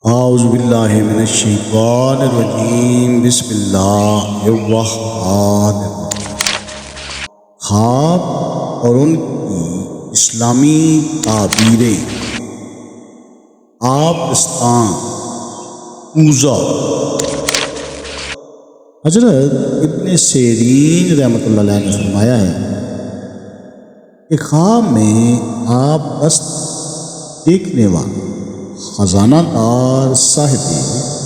اعوذ باللہ من الشیطان الرجیم بسم اللہ الرحمن الرحیم۔ خواب اور ان کی اسلامی تعبیریں۔ آبستان، کوزہ۔ حضرت ابن سیرین رحمۃ اللہ علیہ نے فرمایا ہے کہ خواب میں آپ دست دیکھنے والا خزانہ دار صاحب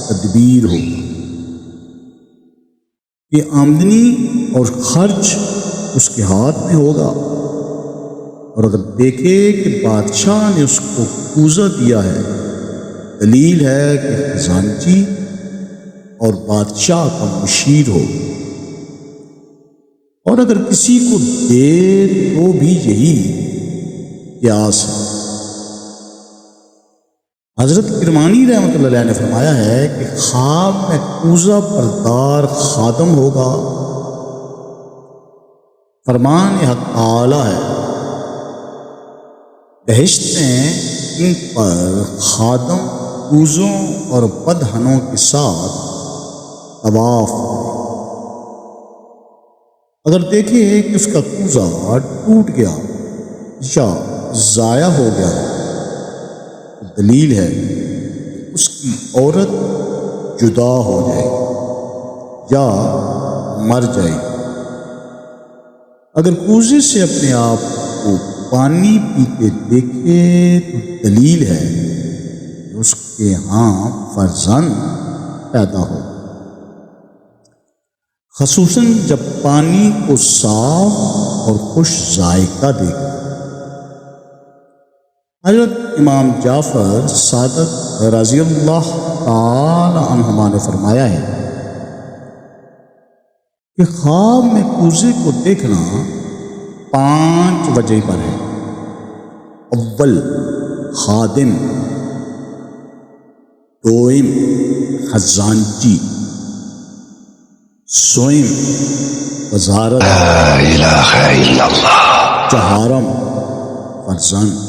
تدبیر ہو کہ آمدنی اور خرچ اس کے ہاتھ میں ہوگا، اور اگر دیکھے کہ بادشاہ نے اس کو کوزہ دیا ہے، دلیل ہے کہ خزانچی اور بادشاہ کا مشیر ہو، اور اگر کسی کو دے تو بھی یہی قیاس ہے۔ حضرت کرمانی رحمۃ اللہ علیہ نے فرمایا ہے کہ خواب میں کوزہ بردار خادم ہوگا۔ فرمان حق تعالی ہے، بہشت میں ان پر خادم کوزوں اور بدہنوں کے ساتھ طواف کرے۔ اگر دیکھے کہ اس کا کوزہ ٹوٹ گیا یا ضائع ہو گیا، دلیل ہے کہ اس کی عورت جدا ہو جائے یا مر جائے۔ اگر کوزے سے اپنے آپ کو پانی پیتے دیکھے تو دلیل ہے کہ اس کے ہاں فرزند پیدا ہو، خصوصاً جب پانی کو صاف اور خوش ذائقہ دیکھے۔ حضرت امام جعفر صادق رضی اللہ تعالی عنہما نے فرمایا ہے کہ خواب میں کوزے کو دیکھنا 5 وجہ پر ہے۔ اول، خادم، دوئم، خزانچی، سوئم، وزارت، لا الہ الا اللہ، چہارم، فرزند،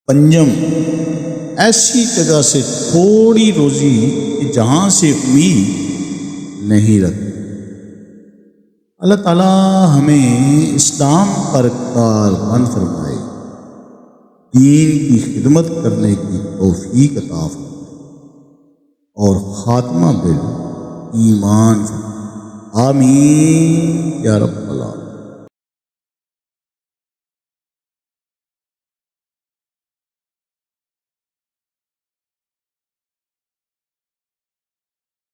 پنجم، ایسی جگہ سے تھوڑی روزی کہ جہاں سے امید نہیں رکھتی۔ اللہ تعالیٰ ہمیں اسلام پر کاربند فرمائے، دین کی خدمت کرنے کی توفیق عطا فرمائے، اور خاتمہ بالایمان فرمائے۔ آمین یا رب العالمین۔